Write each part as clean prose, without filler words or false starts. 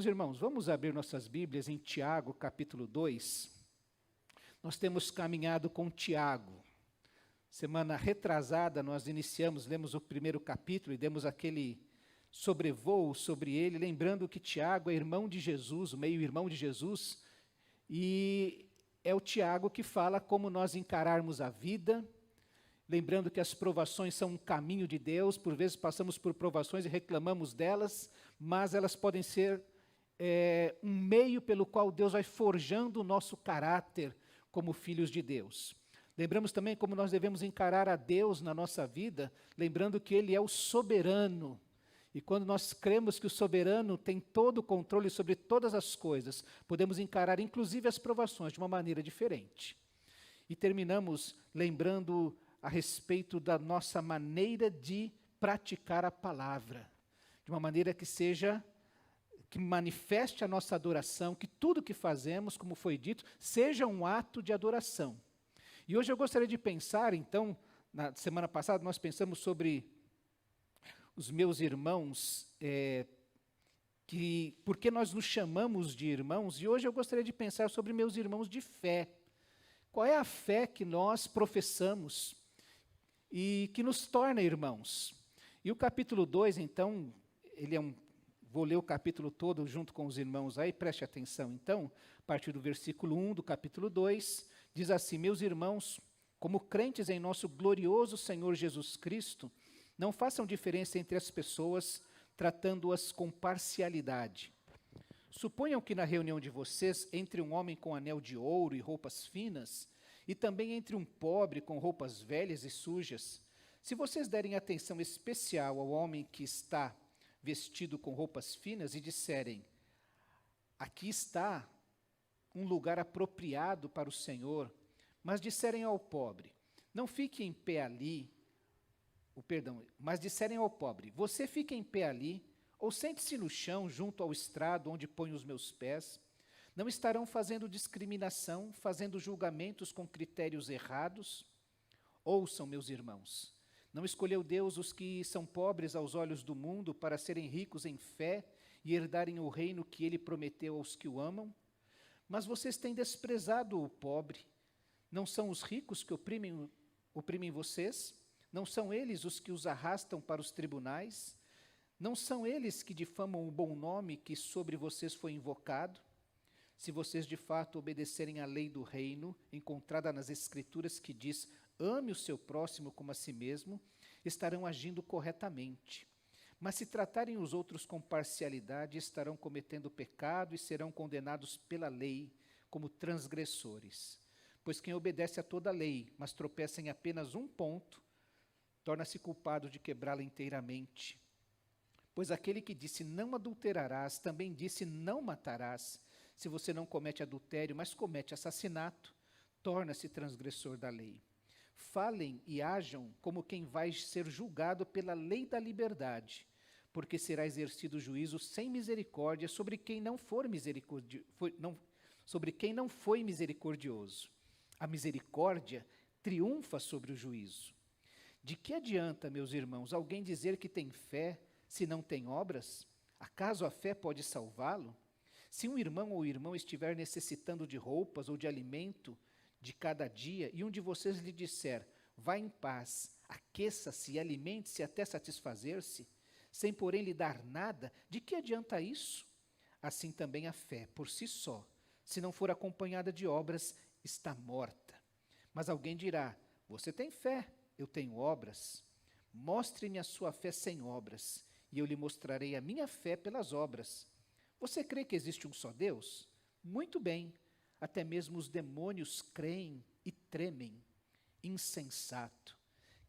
Meus irmãos, vamos abrir nossas Bíblias em Tiago, capítulo 2. Nós temos caminhado com Tiago. Semana retrasada nós lemos o primeiro capítulo e demos aquele sobrevoo sobre ele, lembrando que Tiago é irmão de Jesus, o meio-irmão de Jesus, e é o Tiago que fala como nós encararmos a vida, lembrando que as provações são um caminho de Deus, por vezes passamos por provações e reclamamos delas, mas elas podem ser um meio pelo qual Deus vai forjando o nosso caráter como filhos de Deus. Lembramos também como nós devemos encarar a Deus na nossa vida, lembrando que Ele é o soberano. E quando nós cremos que o soberano tem todo o controle sobre todas as coisas, podemos encarar inclusive as provações de uma maneira diferente. E terminamos lembrando a respeito da nossa maneira de praticar a palavra, de uma maneira que manifeste a nossa adoração, que tudo que fazemos, como foi dito, seja um ato de adoração. E hoje eu gostaria de pensar, então, na semana passada nós pensamos sobre os meus irmãos, por que nós nos chamamos de irmãos, e hoje eu gostaria de pensar sobre meus irmãos de fé. Qual é a fé que nós professamos e que nos torna irmãos? E o capítulo 2, então, vou ler o capítulo todo junto com os irmãos aí, preste atenção então, a partir do versículo 1 do capítulo 2, diz assim: meus irmãos, como crentes em nosso glorioso Senhor Jesus Cristo, não façam diferença entre as pessoas, tratando-as com parcialidade. Suponham que na reunião de vocês, entre um homem com anel de ouro e roupas finas, e também entre um pobre com roupas velhas e sujas, se vocês derem atenção especial ao homem que está vestido com roupas finas e disserem: aqui está um lugar apropriado para o Senhor, mas disserem ao pobre: não fique em pé ali, mas disserem ao pobre: você fica em pé ali, ou sente-se no chão junto ao estrado onde ponho os meus pés, não estarão fazendo discriminação, fazendo julgamentos com critérios errados? Ouçam, meus irmãos, não escolheu Deus os que são pobres aos olhos do mundo para serem ricos em fé e herdarem o reino que Ele prometeu aos que o amam? Mas vocês têm desprezado o pobre. Não são os ricos que oprimem vocês? Não são eles os que os arrastam para os tribunais? Não são eles que difamam o bom nome que sobre vocês foi invocado? Se vocês de fato obedecerem à lei do reino, encontrada nas Escrituras, que diz: ame o seu próximo como a si mesmo, estarão agindo corretamente. Mas se tratarem os outros com parcialidade, estarão cometendo pecado e serão condenados pela lei como transgressores. Pois quem obedece a toda a lei, mas tropeça em apenas um ponto, torna-se culpado de quebrá-la inteiramente. Pois aquele que disse não adulterarás, também disse não matarás. Se você não comete adultério, mas comete assassinato, torna-se transgressor da lei. Falem e ajam como quem vai ser julgado pela lei da liberdade, porque será exercido juízo sem misericórdia sobre quem não foi misericordioso. A misericórdia triunfa sobre o juízo. De que adianta, meus irmãos, alguém dizer que tem fé se não tem obras? Acaso a fé pode salvá-lo? Se um irmão ou irmão estiver necessitando de roupas ou de alimento de cada dia, e um de vocês lhe disser: vá em paz, aqueça-se e alimente-se até satisfazer-se, sem porém lhe dar nada, de que adianta isso? Assim também a fé, por si só, se não for acompanhada de obras, está morta. Mas alguém dirá: você tem fé, eu tenho obras. Mostre-me a sua fé sem obras, e eu lhe mostrarei a minha fé pelas obras. Você crê que existe um só Deus? Muito bem, até mesmo os demônios creem e tremem. Insensato.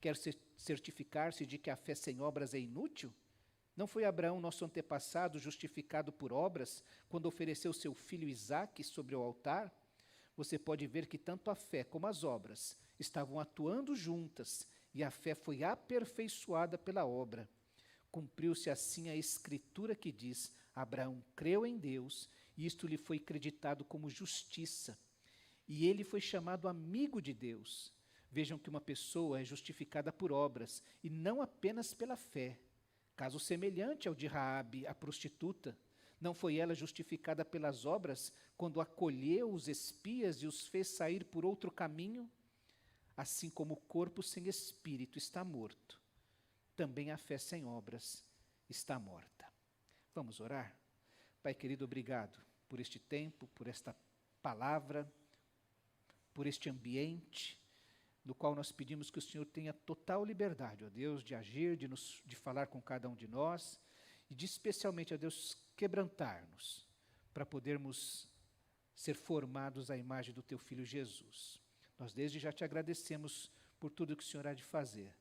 Quer certificar-se de que a fé sem obras é inútil? Não foi Abraão, nosso antepassado, justificado por obras, quando ofereceu seu filho Isaque sobre o altar? Você pode ver que tanto a fé como as obras estavam atuando juntas, e a fé foi aperfeiçoada pela obra. Cumpriu-se assim a Escritura que diz: Abraão creu em Deus, e isto lhe foi creditado como justiça. E ele foi chamado amigo de Deus. Vejam que uma pessoa é justificada por obras, e não apenas pela fé. Caso semelhante ao de Raabe, a prostituta. Não foi ela justificada pelas obras, quando acolheu os espias e os fez sair por outro caminho? Assim como o corpo sem espírito está morto, também a fé sem obras está morta. Vamos orar? Pai querido, obrigado por este tempo, por esta palavra, por este ambiente, no qual nós pedimos que o Senhor tenha total liberdade, ó Deus, de agir, de falar com cada um de nós, e de especialmente, ó Deus, quebrantar-nos, para podermos ser formados à imagem do Teu Filho Jesus. Nós desde já te agradecemos por tudo que o Senhor há de fazer,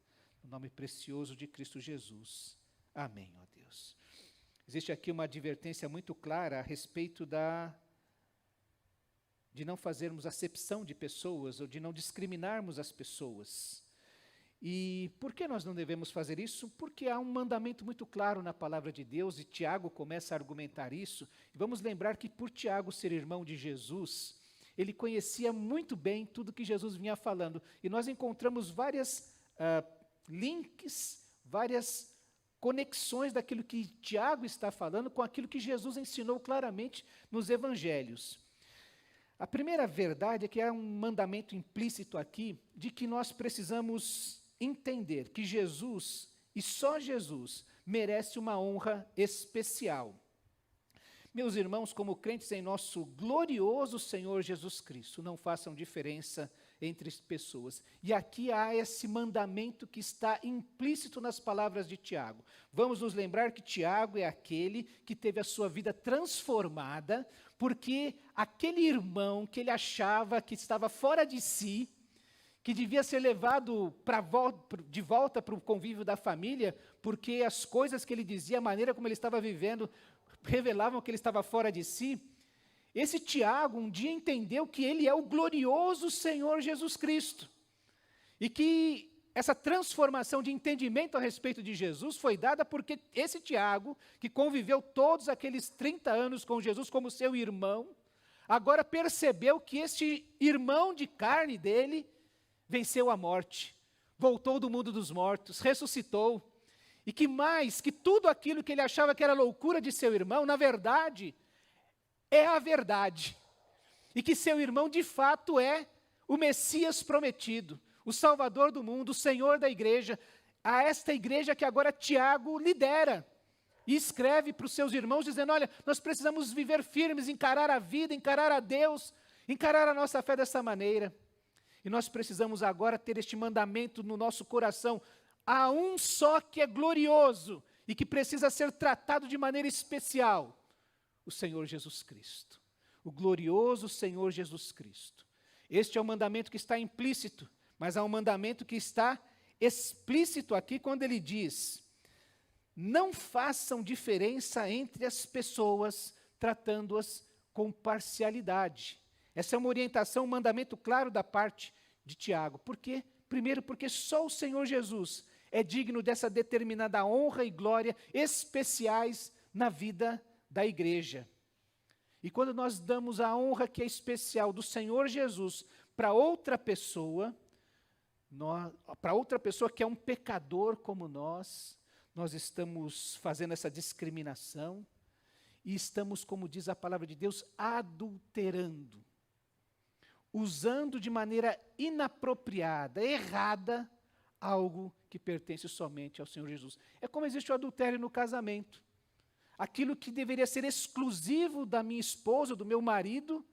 no nome precioso de Cristo Jesus. Amém, ó Deus. Existe aqui uma advertência muito clara a respeito de não fazermos acepção de pessoas ou de não discriminarmos as pessoas. E por que nós não devemos fazer isso? Porque há um mandamento muito claro na palavra de Deus, e Tiago começa a argumentar isso. E vamos lembrar que por Tiago ser irmão de Jesus, ele conhecia muito bem tudo que Jesus vinha falando. E nós encontramos várias links, várias conexões daquilo que Tiago está falando com aquilo que Jesus ensinou claramente nos evangelhos. A primeira verdade é que há um mandamento implícito aqui de que nós precisamos entender que Jesus, e só Jesus, merece uma honra especial. Meus irmãos, como crentes em nosso glorioso Senhor Jesus Cristo, não façam diferença entre pessoas. E aqui há esse mandamento que está implícito nas palavras de Tiago. Vamos nos lembrar que Tiago é aquele que teve a sua vida transformada, porque aquele irmão que ele achava que estava fora de si, que devia ser levado de volta para o convívio da família, porque as coisas que ele dizia, a maneira como ele estava vivendo, revelavam que ele estava fora de si. Esse Tiago um dia entendeu que ele é o glorioso Senhor Jesus Cristo, e que essa transformação de entendimento a respeito de Jesus foi dada porque esse Tiago, que conviveu todos aqueles 30 anos com Jesus como seu irmão, agora percebeu que este irmão de carne dele venceu a morte, voltou do mundo dos mortos, ressuscitou, e que mais, que tudo aquilo que ele achava que era loucura de seu irmão, na verdade, é a verdade, e que seu irmão de fato é o Messias prometido, o Salvador do mundo, o Senhor da igreja, a esta igreja que agora Tiago lidera, e escreve para os seus irmãos dizendo, olha, nós precisamos viver firmes, encarar a vida, encarar a Deus, encarar a nossa fé dessa maneira, e nós precisamos agora ter este mandamento no nosso coração, há um só que é glorioso, e que precisa ser tratado de maneira especial, o Senhor Jesus Cristo, o glorioso Senhor Jesus Cristo. Este é o mandamento que está implícito, mas há um mandamento que está explícito aqui quando ele diz, não façam diferença entre as pessoas, tratando-as com parcialidade. Essa é uma orientação, um mandamento claro da parte de Tiago. Por quê? Primeiro, porque só o Senhor Jesus é digno dessa determinada honra e glória especiais na vida da igreja. E quando nós damos a honra que é especial do Senhor Jesus para outra pessoa que é um pecador como nós estamos fazendo essa discriminação e estamos, como diz a palavra de Deus, adulterando, usando de maneira inapropriada, errada, algo que pertence somente ao Senhor Jesus. É como existe o adultério no casamento. Aquilo que deveria ser exclusivo da minha esposa, do meu marido,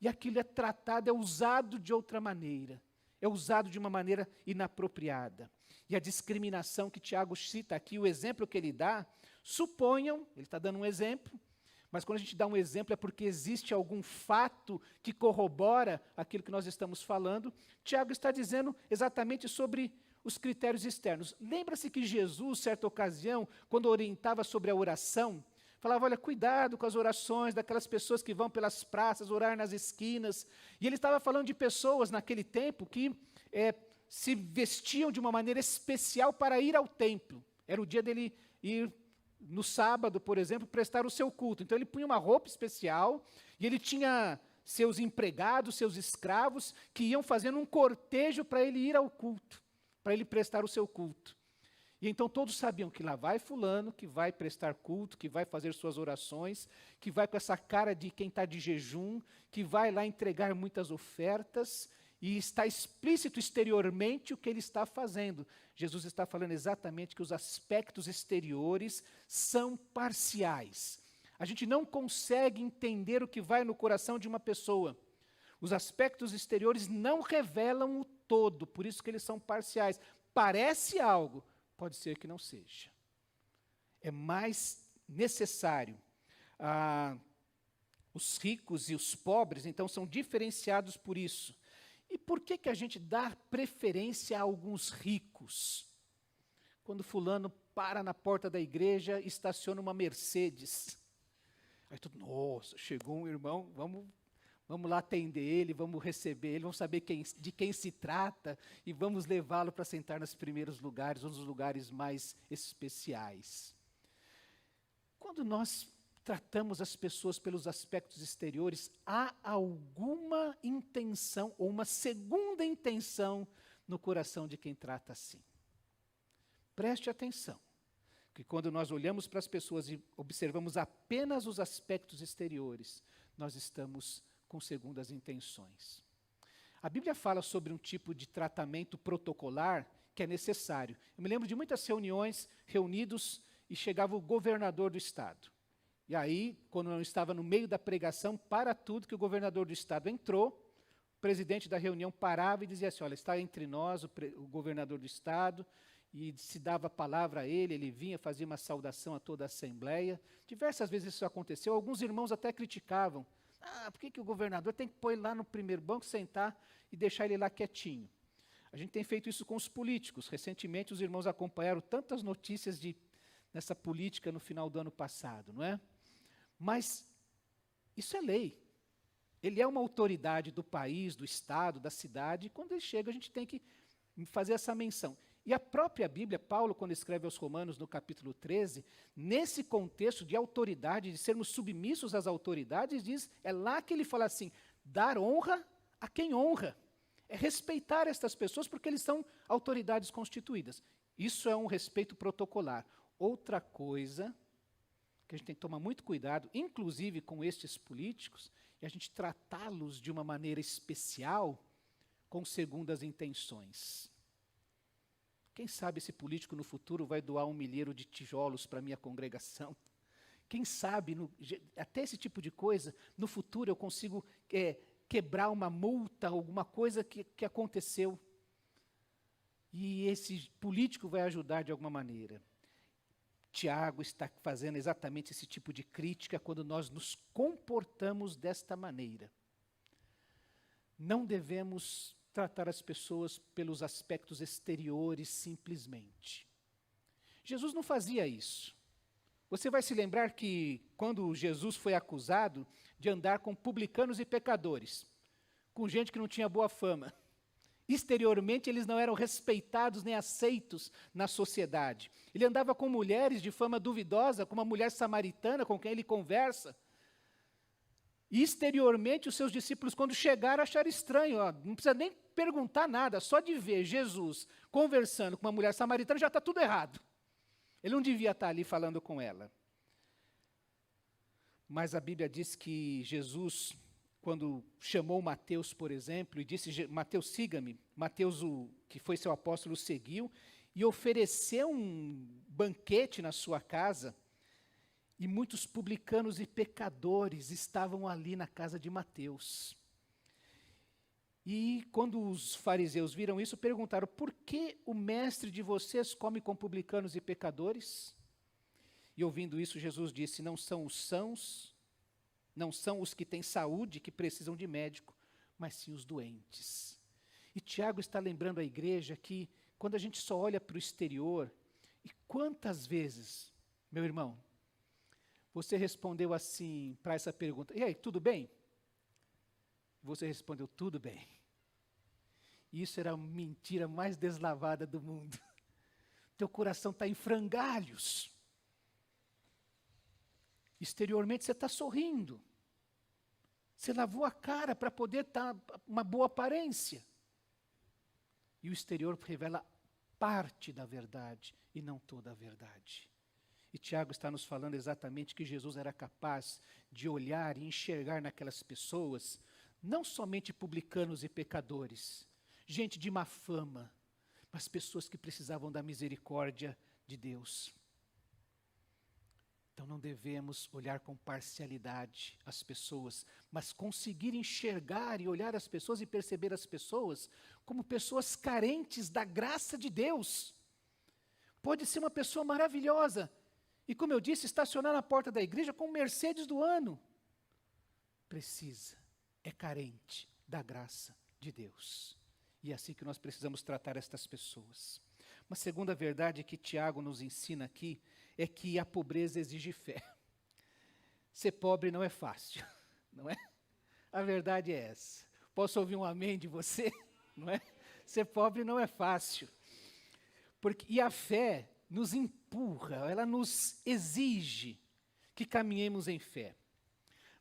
e aquilo é tratado, é usado de outra maneira. É usado de uma maneira inapropriada. E a discriminação que Tiago cita aqui, o exemplo que ele dá, suponham, ele está dando um exemplo, mas quando a gente dá um exemplo é porque existe algum fato que corrobora aquilo que nós estamos falando. Tiago está dizendo exatamente sobre os critérios externos. Lembra-se que Jesus, certa ocasião, quando orientava sobre a oração, falava, olha, cuidado com as orações daquelas pessoas que vão pelas praças, orar nas esquinas. E ele estava falando de pessoas naquele tempo que se vestiam de uma maneira especial para ir ao templo. Era o dia dele ir no sábado, por exemplo, prestar o seu culto. Então ele punha uma roupa especial e ele tinha seus empregados, seus escravos, que iam fazendo um cortejo para ele ir ao culto, para ele prestar o seu culto. E então todos sabiam que lá vai fulano, que vai prestar culto, que vai fazer suas orações, que vai com essa cara de quem está de jejum, que vai lá entregar muitas ofertas, e está explícito exteriormente o que ele está fazendo. Jesus está falando exatamente que os aspectos exteriores são parciais. A gente não consegue entender o que vai no coração de uma pessoa. Os aspectos exteriores não revelam o todo, por isso que eles são parciais. Parece algo, pode ser que não seja. É mais necessário. Os ricos e os pobres, então, são diferenciados por isso. E por que a gente dá preferência a alguns ricos? Quando fulano para na porta da igreja, estaciona uma Mercedes. Aí tudo, nossa, chegou um irmão, vamos lá atender ele, vamos receber ele, vamos saber de quem se trata e vamos levá-lo para sentar nos primeiros lugares, um dos lugares mais especiais. Quando nós tratamos as pessoas pelos aspectos exteriores, há alguma intenção ou uma segunda intenção no coração de quem trata assim. Preste atenção, que quando nós olhamos para as pessoas e observamos apenas os aspectos exteriores, nós estamos com segundas intenções. A Bíblia fala sobre um tipo de tratamento protocolar que é necessário. Eu me lembro de muitas reuniões, reunidos, e chegava o governador do estado. E aí, quando eu estava no meio da pregação, para tudo que o governador do estado entrou, o presidente da reunião parava e dizia assim, olha, está entre nós o governador do estado, e se dava a palavra a ele, ele vinha, fazia uma saudação a toda a assembleia. Diversas vezes isso aconteceu, alguns irmãos até criticavam. Por que o governador tem que pôr ele lá no primeiro banco, sentar e deixar ele lá quietinho? A gente tem feito isso com os políticos. Recentemente os irmãos acompanharam tantas notícias nessa política no final do ano passado, não é? Mas isso é lei. Ele é uma autoridade do país, do estado, da cidade, e quando ele chega a gente tem que fazer essa menção. E a própria Bíblia, Paulo, quando escreve aos Romanos, no capítulo 13, nesse contexto de autoridade, de sermos submissos às autoridades, é lá que ele fala assim, dar honra a quem honra. É respeitar estas pessoas porque eles são autoridades constituídas. Isso é um respeito protocolar. Outra coisa que a gente tem que tomar muito cuidado, inclusive com estes políticos, é a gente tratá-los de uma maneira especial, com segundas intenções. Quem sabe esse político no futuro vai doar 1 milheiro de tijolos para a minha congregação? Quem sabe, até esse tipo de coisa, no futuro eu consigo quebrar uma multa, alguma coisa que aconteceu. E esse político vai ajudar de alguma maneira. Tiago está fazendo exatamente esse tipo de crítica quando nós nos comportamos desta maneira. Não devemos tratar as pessoas pelos aspectos exteriores simplesmente. Jesus não fazia isso. Você vai se lembrar que quando Jesus foi acusado de andar com publicanos e pecadores, com gente que não tinha boa fama, exteriormente eles não eram respeitados nem aceitos na sociedade. Ele andava com mulheres de fama duvidosa, com uma mulher samaritana com quem ele conversa. E exteriormente os seus discípulos, quando chegaram, acharam estranho. Não precisa nem perguntar nada, só de ver Jesus conversando com uma mulher samaritana já está tudo errado. Ele não devia estar ali falando com ela. Mas a Bíblia diz que Jesus, quando chamou Mateus, por exemplo, e disse, Mateus, siga-me, Mateus, que foi seu apóstolo, o seguiu, e ofereceu um banquete na sua casa, e muitos publicanos e pecadores estavam ali na casa de Mateus. E quando os fariseus viram isso, perguntaram, por que o mestre de vocês come com publicanos e pecadores? E ouvindo isso, Jesus disse, não são os que têm saúde que precisam de médico, mas sim os doentes. E Tiago está lembrando à igreja que, quando a gente só olha para o exterior, e quantas vezes, meu irmão, você respondeu assim para essa pergunta, e aí, tudo bem? Você respondeu, tudo bem. Isso era a mentira mais deslavada do mundo. Teu coração está em frangalhos. Exteriormente você está sorrindo. Você lavou a cara para poder estar uma boa aparência. E o exterior revela parte da verdade e não toda a verdade. E Tiago está nos falando exatamente que Jesus era capaz de olhar e enxergar naquelas pessoas, não somente publicanos e pecadores, gente de má fama, mas pessoas que precisavam da misericórdia de Deus. Então não devemos olhar com parcialidade as pessoas, mas conseguir enxergar e olhar as pessoas e perceber as pessoas como pessoas carentes da graça de Deus. Pode ser uma pessoa maravilhosa, e como eu disse, estacionar na porta da igreja com o Mercedes do ano. Precisa, é carente da graça de Deus. E é assim que nós precisamos tratar estas pessoas. Uma segunda verdade que Tiago nos ensina aqui é que a pobreza exige fé. Ser pobre não é fácil, não é? A verdade é essa. Posso ouvir um amém de você? Não é? Ser pobre não é fácil. E a fé nos empurra, ela nos exige que caminhemos em fé.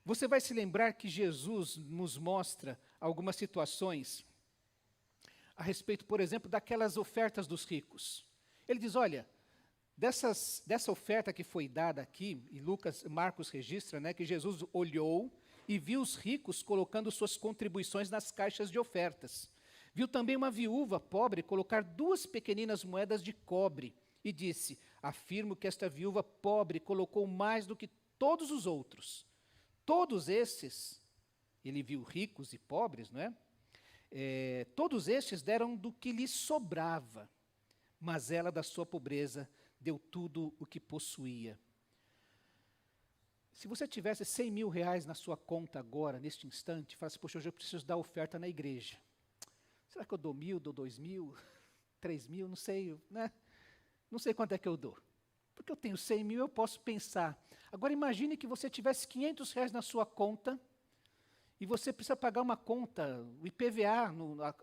Você vai se lembrar que Jesus nos mostra algumas situações a respeito, por exemplo, daquelas ofertas dos ricos. Ele diz, olha, dessa oferta que foi dada aqui, e Marcos registra, né, que Jesus olhou e viu os ricos colocando suas contribuições nas caixas de ofertas. Viu também uma viúva pobre colocar 2 pequeninas moedas de cobre e disse, afirmo que esta viúva pobre colocou mais do que todos os outros. Todos esses, ele viu ricos e pobres, não é? Todos estes deram do que lhes sobrava, mas ela da sua pobreza deu tudo o que possuía. Se você tivesse 100 mil reais na sua conta agora, neste instante, fala assim, poxa, hoje eu preciso dar oferta na igreja. Será que eu dou 1.000, dou 2.000, 3.000, não sei, né? Não sei quanto é que eu dou. Porque eu tenho 100 mil, eu posso pensar. Agora imagine que você tivesse 500 reais na sua conta, e você precisa pagar uma conta, o IPVA,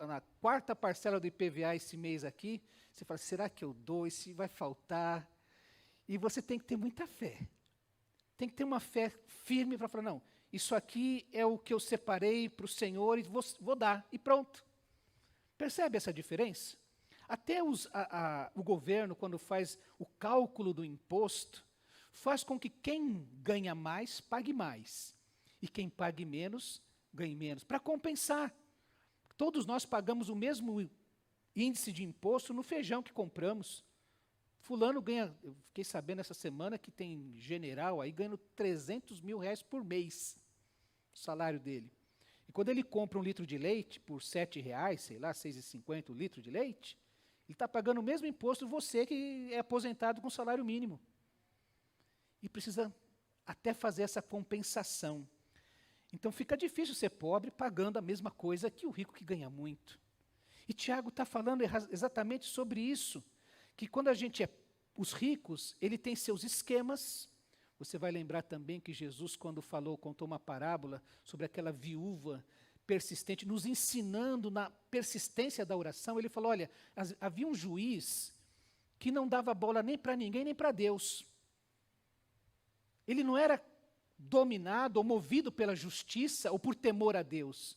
na 4ª parcela do IPVA esse mês aqui, você fala, será que eu dou? E se vai faltar? E você tem que ter muita fé. Tem que ter uma fé firme para falar, não, isso aqui é o que eu separei para o Senhor e vou dar, e pronto. Percebe essa diferença? Até o governo, quando faz o cálculo do imposto, faz com que quem ganha mais, pague mais. E quem pague menos, ganhe menos, para compensar. Todos nós pagamos o mesmo índice de imposto no feijão que compramos. Fulano ganha, eu fiquei sabendo essa semana que tem general aí ganhando 300 mil reais por mês, o salário dele. E quando ele compra 1 litro de leite por R$7, sei lá, R$6,50 o litro de leite, ele está pagando o mesmo imposto você que é aposentado com salário mínimo. E precisa até fazer essa compensação. Então fica difícil ser pobre pagando a mesma coisa que o rico que ganha muito. E Tiago está falando exatamente sobre isso, que quando a gente os ricos, ele tem seus esquemas. Você vai lembrar também que Jesus, quando contou uma parábola sobre aquela viúva persistente, nos ensinando na persistência da oração, ele falou, olha, havia um juiz que não dava bola nem para ninguém, nem para Deus. Ele não era dominado ou movido pela justiça ou por temor a Deus.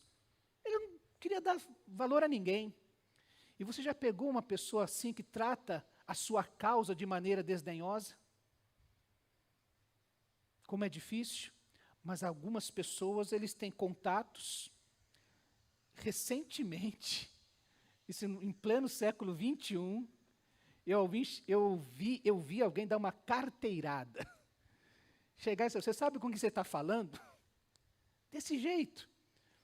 Ele não queria dar valor a ninguém. E você já pegou uma pessoa assim que trata a sua causa de maneira desdenhosa? Como é difícil, mas algumas pessoas, eles têm contatos. Recentemente, isso em pleno século XXI, eu vi alguém dar uma carteirada. Chegar e dizer, você sabe com que você está falando? Desse jeito.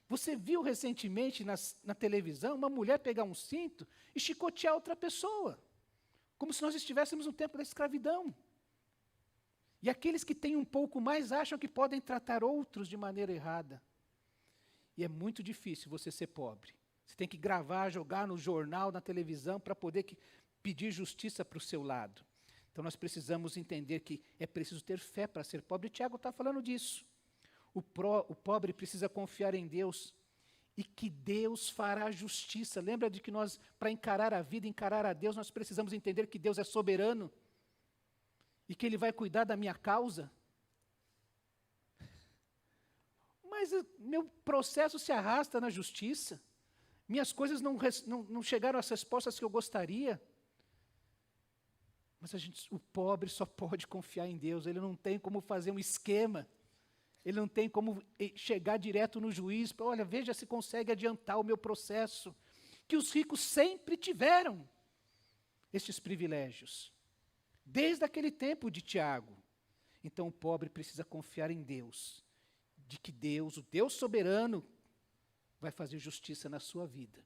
Você viu recentemente na televisão uma mulher pegar um cinto e chicotear outra pessoa, como se nós estivéssemos no tempo da escravidão. E aqueles que têm um pouco mais acham que podem tratar outros de maneira errada. E é muito difícil você ser pobre. Você tem que gravar, jogar no jornal, na televisão, para poder pedir justiça para o seu lado. Então nós precisamos entender que é preciso ter fé para ser pobre. E Tiago está falando disso. O pobre precisa confiar em Deus e que Deus fará justiça. Lembra de que nós, para encarar a vida, encarar a Deus, nós precisamos entender que Deus é soberano e que Ele vai cuidar da minha causa. Mas meu processo se arrasta na justiça. Minhas coisas não chegaram às respostas que eu gostaria. Mas o pobre só pode confiar em Deus, ele não tem como fazer um esquema, ele não tem como chegar direto no juiz, para, olha, veja se consegue adiantar o meu processo, que os ricos sempre tiveram estes privilégios, desde aquele tempo de Tiago. Então o pobre precisa confiar em Deus, de que Deus, o Deus soberano, vai fazer justiça na sua vida.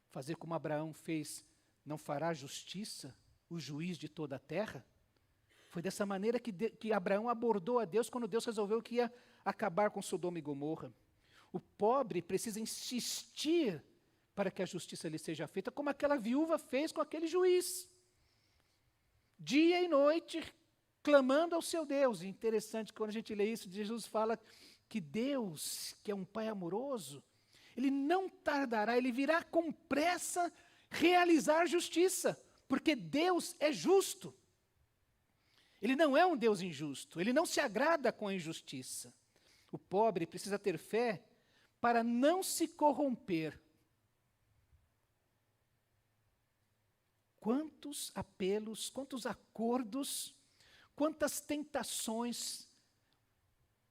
Fazer como Abraão fez, não fará justiça o juiz de toda a terra? Foi dessa maneira que Abraão abordou a Deus quando Deus resolveu que ia acabar com Sodoma e Gomorra. O pobre precisa insistir para que a justiça lhe seja feita, como aquela viúva fez com aquele juiz. Dia e noite, clamando ao seu Deus. E interessante, quando a gente lê isso, Jesus fala que Deus, que é um Pai amoroso, Ele não tardará, Ele virá com pressa realizar justiça, porque Deus é justo. Ele não é um Deus injusto, Ele não se agrada com a injustiça. O pobre precisa ter fé para não se corromper. Quantos apelos, quantos acordos, quantas tentações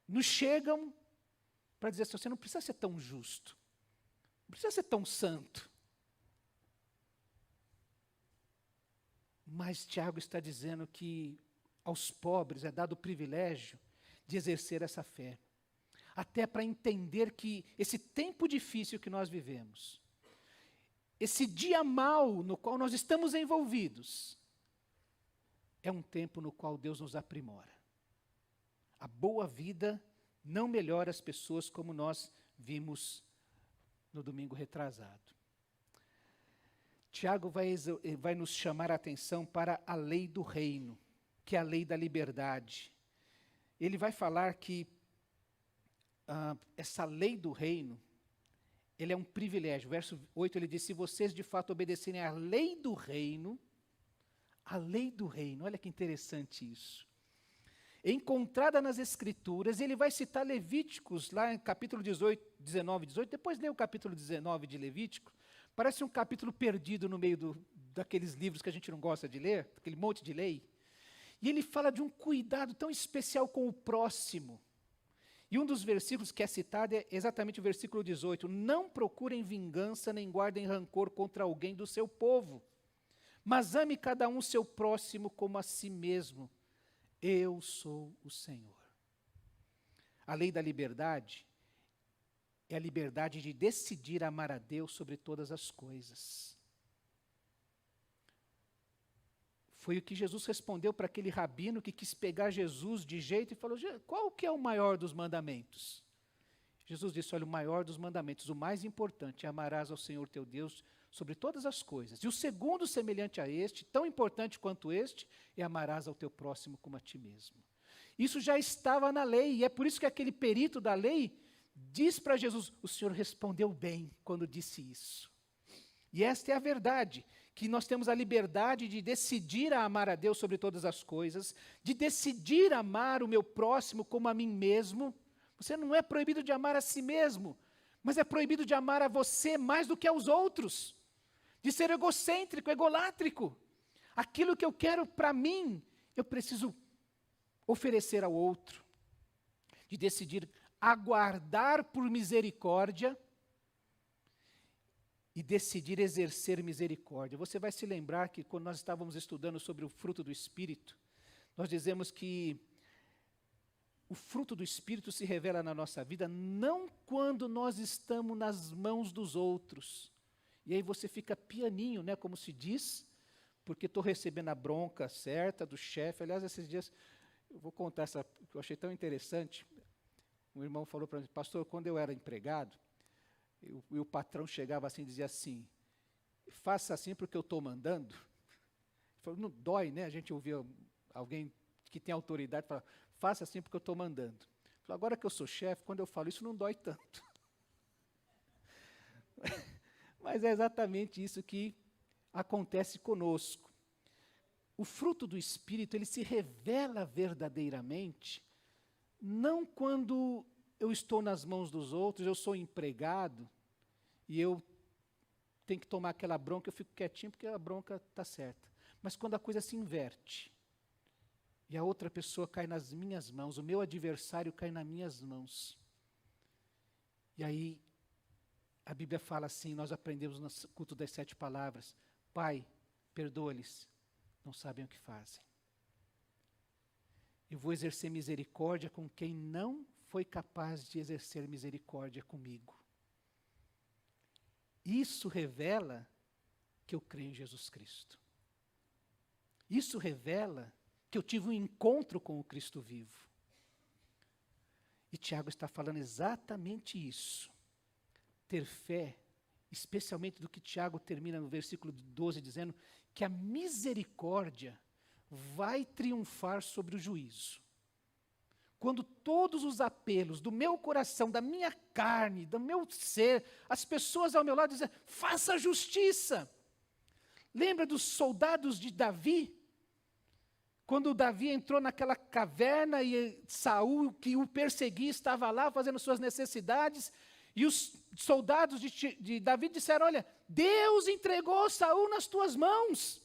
nos chegam para dizer assim, você não precisa ser tão justo, não precisa ser tão santo. Mas Tiago está dizendo que aos pobres é dado o privilégio de exercer essa fé, até para entender que esse tempo difícil que nós vivemos, esse dia mau no qual nós estamos envolvidos, é um tempo no qual Deus nos aprimora. A boa vida não melhora as pessoas, como nós vimos no domingo retrasado. Tiago vai nos chamar a atenção para a lei do reino, que é a lei da liberdade. Ele vai falar que essa lei do reino, ele é um privilégio. Verso 8 ele diz, se vocês de fato obedecerem à lei do reino, olha que interessante isso. Encontrada nas Escrituras, ele vai citar Levíticos, lá em capítulo 19, 18, depois lê o capítulo 19 de Levítico, parece um capítulo perdido no meio daqueles livros que a gente não gosta de ler, aquele monte de lei. E ele fala de um cuidado tão especial com o próximo. E um dos versículos que é citado é exatamente o versículo 18. Não procurem vingança, nem guardem rancor contra alguém do seu povo, mas ame cada um seu próximo como a si mesmo. Eu sou o Senhor. A lei da liberdade é a liberdade de decidir amar a Deus sobre todas as coisas. Foi o que Jesus respondeu para aquele rabino que quis pegar Jesus de jeito e falou, qual que é o maior dos mandamentos? Jesus disse, olha, o maior dos mandamentos, o mais importante é amarás ao Senhor teu Deus sobre todas as coisas. E o segundo, semelhante a este, tão importante quanto este, é amarás ao teu próximo como a ti mesmo. Isso já estava na lei, e é por isso que aquele perito da lei diz para Jesus, o Senhor respondeu bem quando disse isso. E esta é a verdade, que nós temos a liberdade de decidir a amar a Deus sobre todas as coisas, de decidir amar o meu próximo como a mim mesmo. Você não é proibido de amar a si mesmo, mas é proibido de amar a você mais do que aos outros, de ser egocêntrico, egolátrico. Aquilo que eu quero para mim, eu preciso oferecer ao outro, de decidir aguardar por misericórdia e decidir exercer misericórdia. Você vai se lembrar que quando nós estávamos estudando sobre o fruto do Espírito, nós dizemos que o fruto do Espírito se revela na nossa vida não quando nós estamos nas mãos dos outros. E aí você fica pianinho, né, como se diz, porque estou recebendo a bronca certa do chefe. Aliás, esses dias, eu vou contar essa, que eu achei tão interessante. Um irmão falou para mim, pastor, quando eu era empregado, e o patrão chegava assim e dizia assim, faça assim porque eu estou mandando. Ele falou, não dói, né? A gente ouvia alguém que tem autoridade falar, faça assim porque eu estou mandando. Ele falou, agora que eu sou chefe, quando eu falo isso não dói tanto. Mas é exatamente isso que acontece conosco. O fruto do Espírito, ele se revela verdadeiramente, não quando eu estou nas mãos dos outros, eu sou empregado, e eu tenho que tomar aquela bronca, eu fico quietinho porque a bronca está certa. Mas quando a coisa se inverte, e a outra pessoa cai nas minhas mãos, o meu adversário cai nas minhas mãos. E aí, a Bíblia fala assim, nós aprendemos no culto das 7 palavras, Pai, perdoa-lhes, não sabem o que fazem. Eu vou exercer misericórdia com quem não foi capaz de exercer misericórdia comigo. Isso revela que eu creio em Jesus Cristo. Isso revela que eu tive um encontro com o Cristo vivo. E Tiago está falando exatamente isso. Ter fé, especialmente do que Tiago termina no versículo 12, dizendo que a misericórdia vai triunfar sobre o juízo. Quando todos os apelos do meu coração, da minha carne, do meu ser, as pessoas ao meu lado dizem, faça justiça. Lembra dos soldados de Davi? Quando Davi entrou naquela caverna e Saul, que o perseguia, estava lá fazendo suas necessidades, e os soldados de Davi disseram, olha, Deus entregou Saul nas tuas mãos.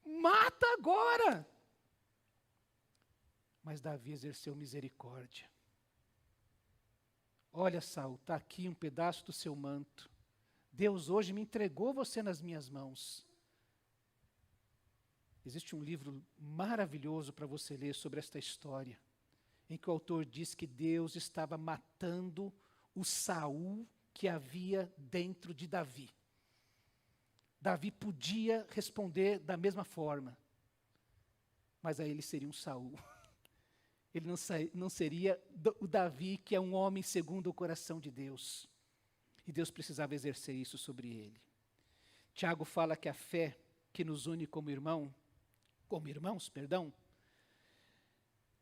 Mata agora. Mas Davi exerceu misericórdia. Olha, Saul, está aqui um pedaço do seu manto. Deus hoje me entregou você nas minhas mãos. Existe um livro maravilhoso para você ler sobre esta história, em que o autor diz que Deus estava matando o Saul que havia dentro de Davi. Davi podia responder da mesma forma, mas aí ele seria um Saul. Ele não seria o Davi, que é um homem segundo o coração de Deus. E Deus precisava exercer isso sobre ele. Tiago fala que a fé que nos une como irmãos,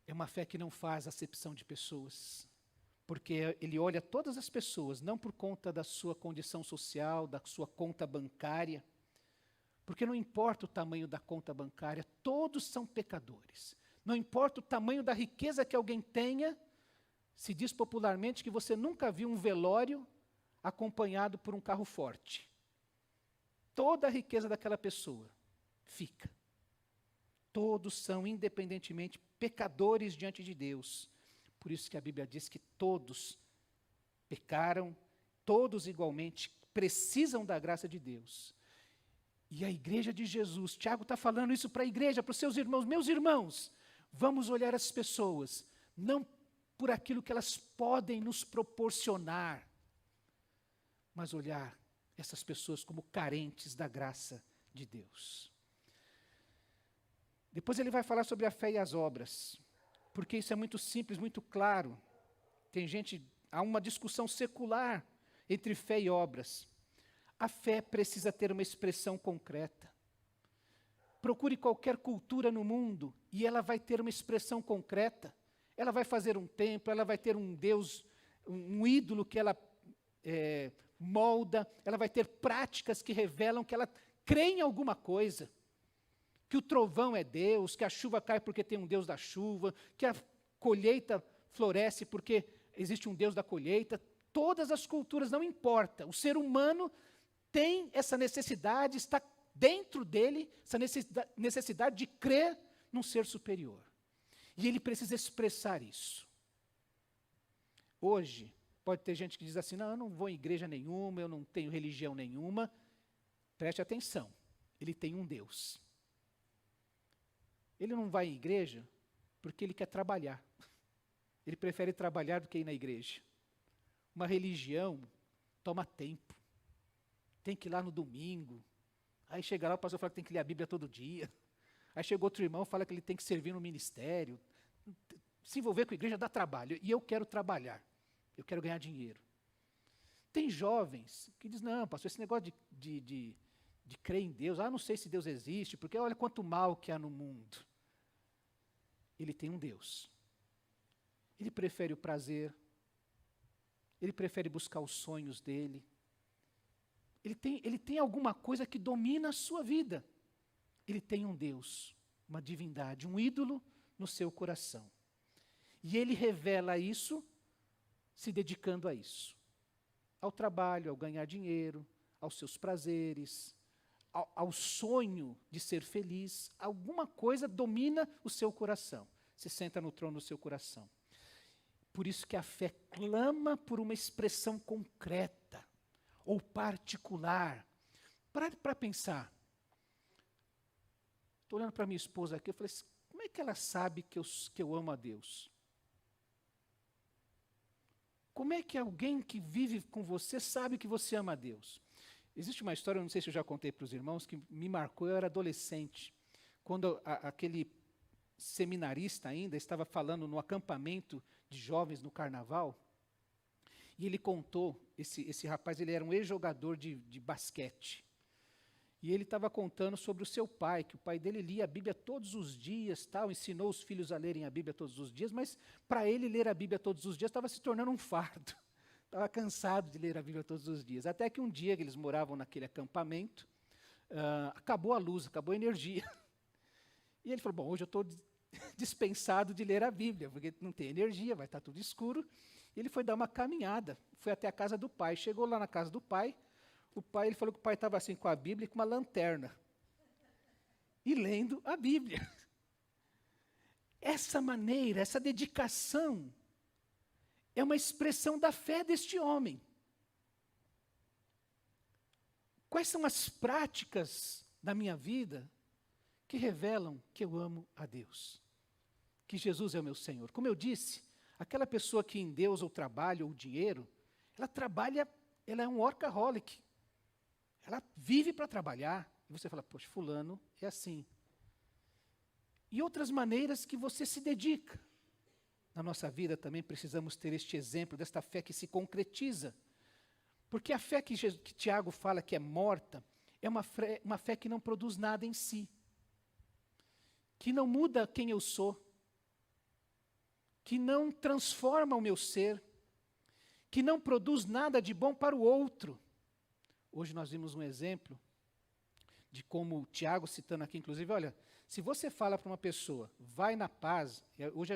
é uma fé que não faz acepção de pessoas. Porque ele olha todas as pessoas, não por conta da sua condição social, da sua conta bancária, porque não importa o tamanho da conta bancária, todos são pecadores. Não importa o tamanho da riqueza que alguém tenha, se diz popularmente que você nunca viu um velório acompanhado por um carro forte. Toda a riqueza daquela pessoa fica. Todos são, independentemente, pecadores diante de Deus. Por isso que a Bíblia diz que todos pecaram, todos igualmente precisam da graça de Deus. E a igreja de Jesus, Tiago está falando isso para a igreja, para os seus irmãos, meus irmãos, vamos olhar as pessoas, não por aquilo que elas podem nos proporcionar, mas olhar essas pessoas como carentes da graça de Deus. Depois ele vai falar sobre a fé e as obras, porque isso é muito simples, muito claro. Há uma discussão secular entre fé e obras. A fé precisa ter uma expressão concreta. Procure qualquer cultura no mundo e ela vai ter uma expressão concreta. Ela vai fazer um templo, ela vai ter um Deus, um ídolo que ela molda, ela vai ter práticas que revelam que ela crê em alguma coisa. Que o trovão é Deus, que a chuva cai porque tem um Deus da chuva, que a colheita floresce porque existe um Deus da colheita. Todas as culturas, não importa. O ser humano tem essa necessidade, está dentro dele, essa necessidade de crer num ser superior. E ele precisa expressar isso. Hoje, pode ter gente que diz assim, não, eu não vou em igreja nenhuma, eu não tenho religião nenhuma. Preste atenção, ele tem um Deus. Ele não vai à igreja porque ele quer trabalhar. Ele prefere trabalhar do que ir na igreja. Uma religião toma tempo. Tem que ir lá no domingo. Aí chega lá, o pastor fala que tem que ler a Bíblia todo dia. Aí chega outro irmão e fala que ele tem que servir no ministério. Se envolver com a igreja dá trabalho. E eu quero trabalhar. Eu quero ganhar dinheiro. Tem jovens que dizem, não, pastor, esse negócio de crer em Deus, não sei se Deus existe, porque olha quanto mal que há no mundo. Ele tem um Deus. Ele prefere o prazer, ele prefere buscar os sonhos dele. Ele tem alguma coisa que domina a sua vida. Ele tem um Deus, uma divindade, um ídolo no seu coração. E ele revela isso se dedicando a isso. Ao trabalho, ao ganhar dinheiro, aos seus prazeres, ao sonho de ser feliz. Alguma coisa domina o seu coração, se senta no trono do seu coração. Por isso que a fé clama por uma expressão concreta ou particular. Para pensar. Estou olhando para minha esposa aqui, eu falei assim, como é que ela sabe que eu amo a Deus? Como é que alguém que vive com você sabe que você ama a Deus? Existe uma história, eu não sei se eu já contei para os irmãos, que me marcou, eu era adolescente, quando aquele seminarista ainda estava falando no acampamento de jovens no carnaval, e ele contou, esse rapaz, ele era um ex-jogador de basquete, e ele estava contando sobre o seu pai, que o pai dele lia a Bíblia todos os dias, tal, ensinou os filhos a lerem a Bíblia todos os dias, mas para ele ler a Bíblia todos os dias estava se tornando um fardo. Estava cansado de ler a Bíblia todos os dias. Até que um dia que eles moravam naquele acampamento, acabou a luz, acabou a energia. E ele falou, bom, hoje eu estou dispensado de ler a Bíblia, porque não tem energia, vai estar tudo escuro. E ele foi dar uma caminhada, foi até a casa do pai. Chegou lá na casa do pai, ele falou que o pai estava assim com a Bíblia e com uma lanterna. E lendo a Bíblia. Essa maneira, essa dedicação, é uma expressão da fé deste homem. Quais são as práticas da minha vida que revelam que eu amo a Deus? Que Jesus é o meu Senhor. Como eu disse, aquela pessoa que em Deus ou trabalho ou dinheiro, ela é um workaholic. Ela vive para trabalhar. E você fala, poxa, fulano é assim. E outras maneiras que você se dedica. Na nossa vida também precisamos ter este exemplo desta fé que se concretiza. Porque a fé que Tiago fala que é morta, é uma fé que não produz nada em si. Que não muda quem eu sou. Que não transforma o meu ser. Que não produz nada de bom para o outro. Hoje nós vimos um exemplo de como Tiago, citando aqui, inclusive, olha, se você fala para uma pessoa, vai na paz, hoje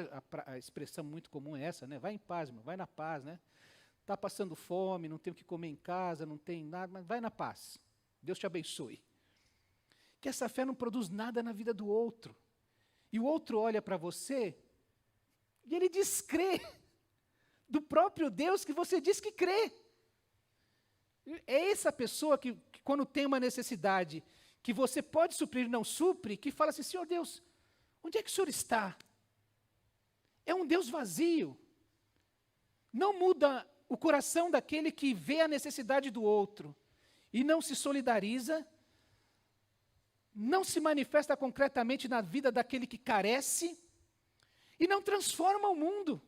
a expressão muito comum é essa, né? Vai em paz, irmão, vai na paz, né? Está passando fome, não tem o que comer em casa, não tem nada, mas vai na paz. Deus te abençoe. Que essa fé não produz nada na vida do outro. E o outro olha para você e ele descrê do próprio Deus que você diz que crê. É essa pessoa que quando tem uma necessidade que você pode suprir e não supre, que fala assim, Senhor Deus, onde é que o Senhor está? É um Deus vazio. Não muda o coração daquele que vê a necessidade do outro e não se solidariza, não se manifesta concretamente na vida daquele que carece e não transforma o mundo.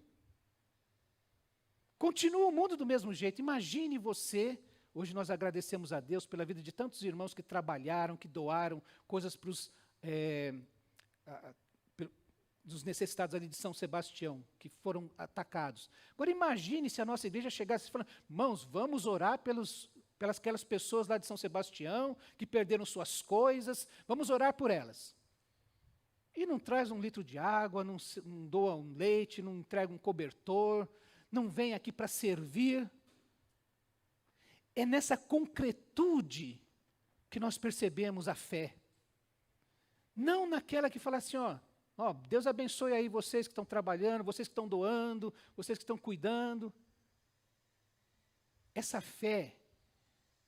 Continua o mundo do mesmo jeito. Imagine você. Hoje nós agradecemos a Deus pela vida de tantos irmãos que trabalharam, que doaram coisas para dos necessitados ali de São Sebastião, que foram atacados. Agora imagine se a nossa igreja chegasse e falasse, irmãos, vamos orar pelas aquelas pessoas lá de São Sebastião, que perderam suas coisas, vamos orar por elas. E não traz um litro de água, não doa um leite, não entrega um cobertor, não vem aqui para servir. É nessa concretude que nós percebemos a fé. Não naquela que fala assim, ó, Deus abençoe aí vocês que estão trabalhando, vocês que estão doando, vocês que estão cuidando. Essa fé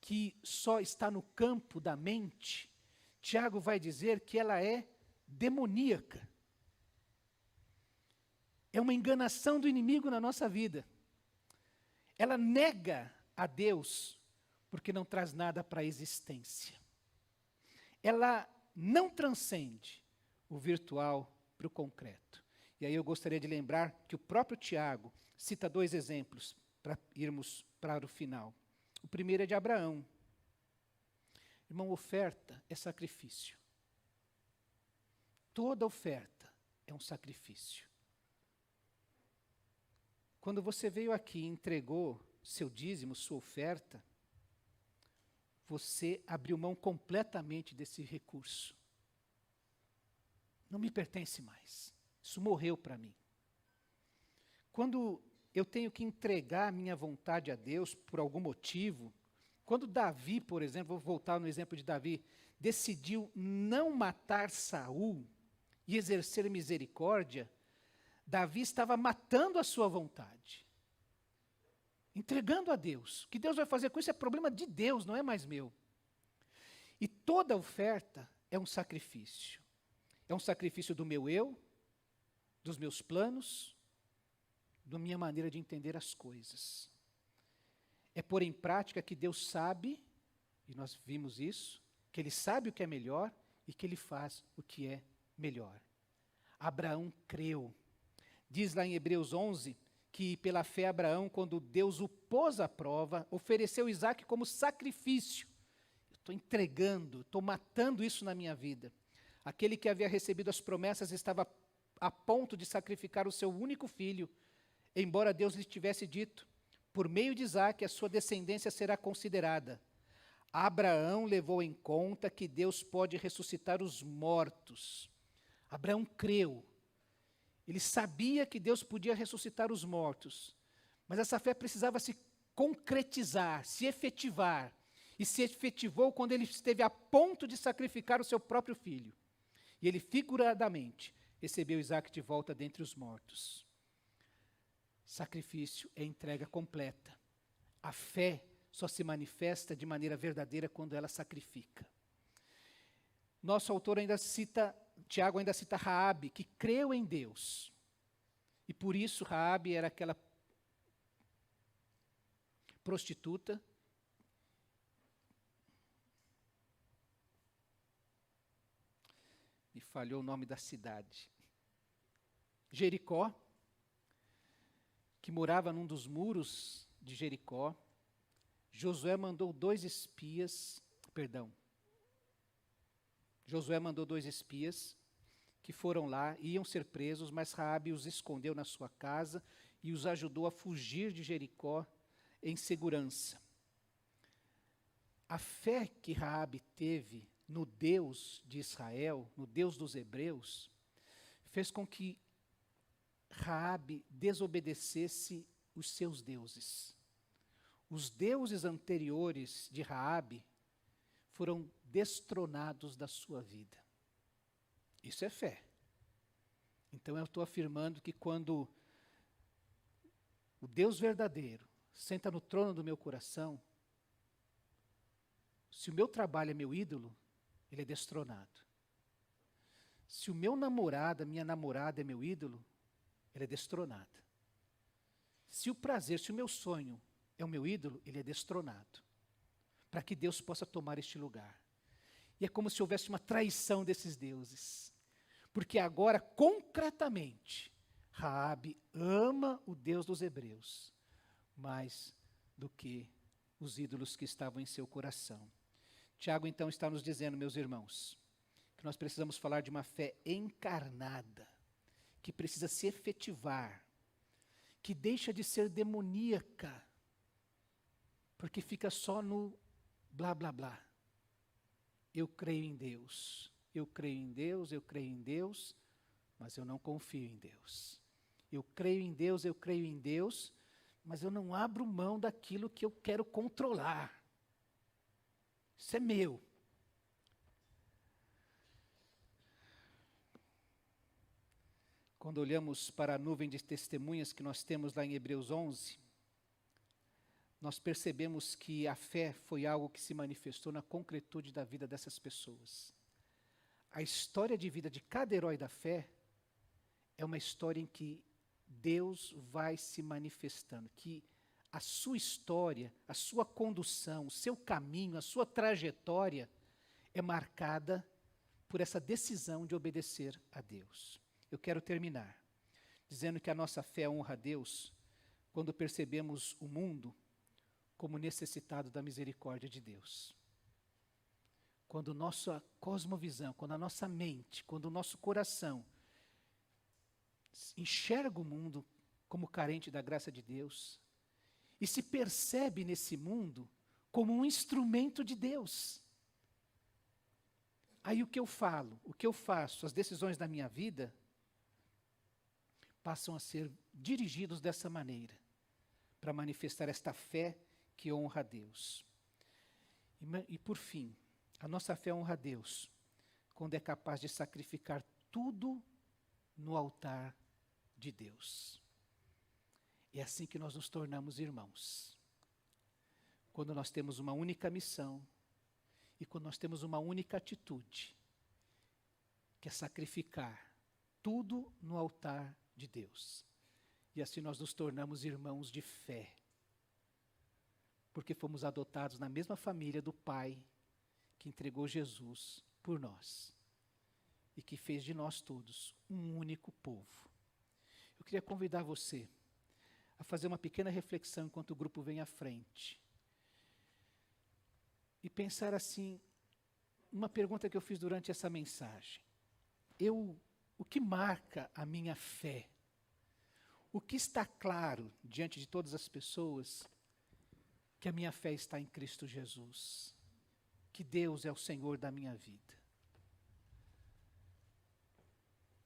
que só está no campo da mente, Tiago vai dizer que ela é demoníaca. É uma enganação do inimigo na nossa vida. Ela nega a Deus, porque não traz nada para a existência. Ela não transcende o virtual para o concreto. E aí eu gostaria de lembrar que o próprio Tiago cita 2 exemplos para irmos para o final. O primeiro é de Abraão. Irmão, oferta é sacrifício. Toda oferta é um sacrifício. Quando você veio aqui e entregou seu dízimo, sua oferta, você abriu mão completamente desse recurso. Não me pertence mais. Isso morreu para mim. Quando eu tenho que entregar minha vontade a Deus por algum motivo, quando Davi, por exemplo, vou voltar no exemplo de Davi, decidiu não matar Saul e exercer misericórdia, Davi estava matando a sua vontade, entregando a Deus. O que Deus vai fazer com isso é problema de Deus, não é mais meu. E toda oferta é um sacrifício. É um sacrifício do meu eu, dos meus planos, da minha maneira de entender as coisas. É pôr em prática que Deus sabe, e nós vimos isso, que Ele sabe o que é melhor e que Ele faz o que é melhor. Abraão creu. Diz lá em Hebreus 11, que pela fé Abraão, quando Deus o pôs à prova, ofereceu Isaque como sacrifício. Eu estou entregando, estou matando isso na minha vida. Aquele que havia recebido as promessas estava a ponto de sacrificar o seu único filho, embora Deus lhe tivesse dito, por meio de Isaque a sua descendência será considerada. Abraão levou em conta que Deus pode ressuscitar os mortos. Abraão creu. Ele sabia que Deus podia ressuscitar os mortos, mas essa fé precisava se concretizar, se efetivar. E se efetivou quando ele esteve a ponto de sacrificar o seu próprio filho. E ele figuradamente recebeu Isaque de volta dentre os mortos. Sacrifício é entrega completa. A fé só se manifesta de maneira verdadeira quando ela sacrifica. Nosso autor ainda cita, Tiago ainda cita Raabe, que creu em Deus. E por isso Raabe era aquela prostituta me falhou o nome da cidade. Jericó, que morava num dos muros de Jericó. Josué mandou dois espias que foram lá, iam ser presos, mas Raabe os escondeu na sua casa e os ajudou a fugir de Jericó em segurança. A fé que Raabe teve no Deus de Israel, no Deus dos hebreus, fez com que Raabe desobedecesse os seus deuses. Os deuses anteriores de Raabe foram destronados da sua vida. Isso é fé. Então eu estou afirmando que quando o Deus verdadeiro senta no trono do meu coração, se o meu trabalho é meu ídolo, ele é destronado. Se o meu namorado, a minha namorada é meu ídolo, ele é destronado. Se o prazer, se o meu sonho é o meu ídolo, ele é destronado. Para que Deus possa tomar este lugar. E é como se houvesse uma traição desses deuses. Porque agora, concretamente, Raabe ama o Deus dos hebreus mais do que os ídolos que estavam em seu coração. Tiago, então, está nos dizendo, meus irmãos, que nós precisamos falar de uma fé encarnada, que precisa se efetivar, que deixa de ser demoníaca, porque fica só no blá, blá, blá. Eu creio em Deus, eu creio em Deus, eu creio em Deus, mas eu não confio em Deus. Eu creio em Deus, mas eu não abro mão daquilo que eu quero controlar. Isso é meu. Quando olhamos para a nuvem de testemunhas que nós temos lá em Hebreus 11, nós percebemos que a fé foi algo que se manifestou na concretude da vida dessas pessoas. A história de vida de cada herói da fé é uma história em que Deus vai se manifestando, que a sua história, a sua condução, o seu caminho, a sua trajetória é marcada por essa decisão de obedecer a Deus. Eu quero terminar dizendo que a nossa fé honra a Deus quando percebemos o mundo como necessitado da misericórdia de Deus. Quando nossa cosmovisão, quando a nossa mente, quando o nosso coração enxerga o mundo como carente da graça de Deus e se percebe nesse mundo como um instrumento de Deus. Aí o que eu falo, o que eu faço, as decisões da minha vida passam a ser dirigidos dessa maneira, para manifestar esta fé que honra a Deus. E por fim, A nossa fé honra a Deus quando é capaz de sacrificar tudo no altar de Deus. É assim que nós nos tornamos irmãos. Quando nós temos uma única missão e quando nós temos uma única atitude, que é sacrificar tudo no altar de Deus. E assim nós nos tornamos irmãos de fé. Porque fomos adotados na mesma família do Pai que entregou Jesus por nós e que fez de nós todos um único povo. Eu queria convidar você a fazer uma pequena reflexão enquanto o grupo vem à frente. E pensar assim, uma pergunta que eu fiz durante essa mensagem. O que marca a minha fé? O que está claro diante de todas as pessoas? Que a minha fé está em Cristo Jesus. Que Deus é o Senhor da minha vida.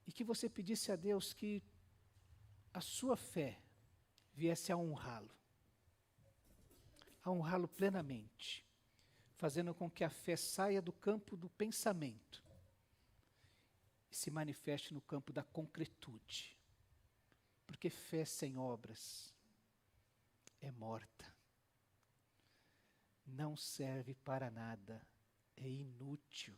E que você pedisse a Deus que a sua fé viesse a honrá-lo plenamente, fazendo com que a fé saia do campo do pensamento e se manifeste no campo da concretude. Porque fé sem obras é morta, não serve para nada, é inútil.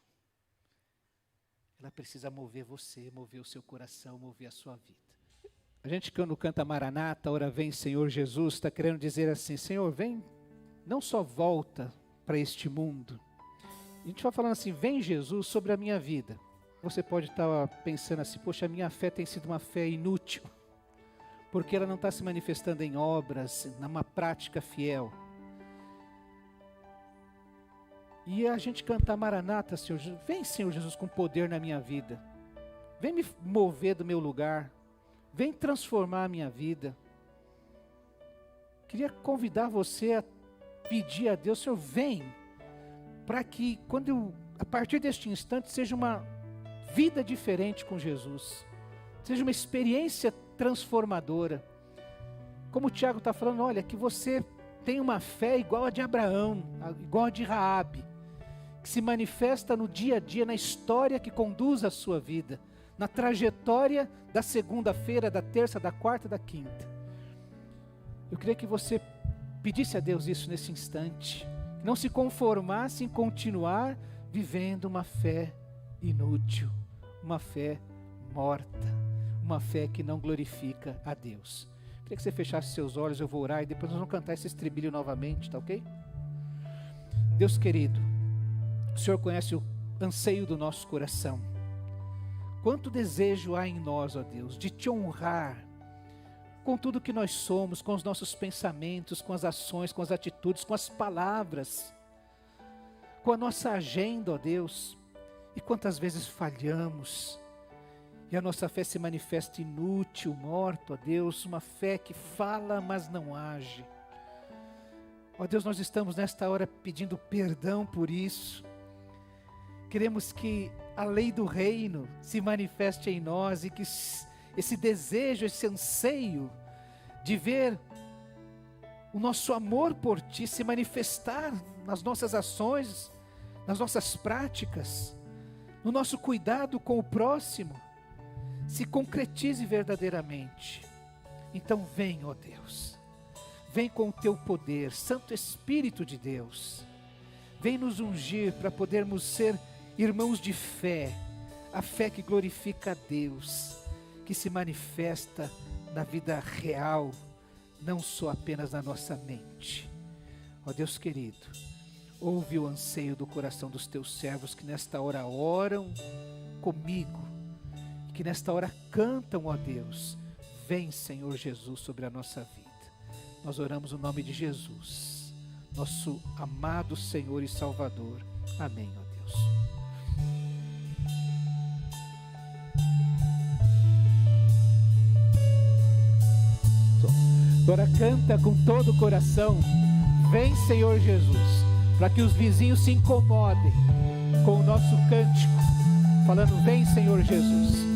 Ela precisa mover você, mover o seu coração, mover a sua vida. A gente quando canta Maranata, ora vem Senhor Jesus, está querendo dizer assim, Senhor vem, não só volta para este mundo. A gente vai falando assim, vem Jesus sobre a minha vida. Você pode estar pensando assim, poxa, a minha fé tem sido uma fé inútil, porque ela não está se manifestando em obras, numa prática fiel. E a gente cantar Maranata, Senhor Jesus, vem Senhor Jesus com poder na minha vida, vem me mover do meu lugar, vem transformar a minha vida. Queria convidar você a pedir a Deus, Senhor, vem, para que a partir deste instante seja uma vida diferente com Jesus, seja uma experiência transformadora. Como o Tiago está falando, olha, que você tem uma fé igual a de Abraão, igual a de Raabe, que se manifesta no dia a dia, na história que conduz a sua vida, na trajetória da segunda-feira, da terça, da quarta, da quinta. Eu queria que você pedisse a Deus isso nesse instante, não se conformasse em continuar vivendo uma fé inútil, uma fé morta, uma fé que não glorifica a Deus. Eu queria que você fechasse seus olhos, eu vou orar e depois nós vamos cantar esse estribilho novamente, tá ok? Deus querido, o Senhor conhece o anseio do nosso coração. Quanto desejo há em nós, ó Deus, de te honrar com tudo que nós somos, com os nossos pensamentos, com as ações, com as atitudes, com as palavras, com a nossa agenda, ó Deus. E quantas vezes falhamos, e a nossa fé se manifesta inútil, morta, ó Deus, uma fé que fala, mas não age. Ó Deus, nós estamos nesta hora pedindo perdão por isso. Queremos que a lei do reino se manifeste em nós e que esse desejo, esse anseio de ver o nosso amor por Ti se manifestar nas nossas ações, nas nossas práticas, no nosso cuidado com o próximo, se concretize verdadeiramente. Então vem, ó Deus, vem com o Teu poder, Santo Espírito de Deus, vem nos ungir para podermos ser irmãos de fé, a fé que glorifica a Deus, que se manifesta na vida real, não só apenas na nossa mente. Ó Deus querido, ouve o anseio do coração dos Teus servos que nesta hora oram comigo, que nesta hora cantam, ó Deus, vem Senhor Jesus sobre a nossa vida. Nós oramos no nome de Jesus, nosso amado Senhor e Salvador. Amém, ó Deus. Agora canta com todo o coração, vem Senhor Jesus, para que os vizinhos se incomodem com o nosso cântico, falando vem Senhor Jesus.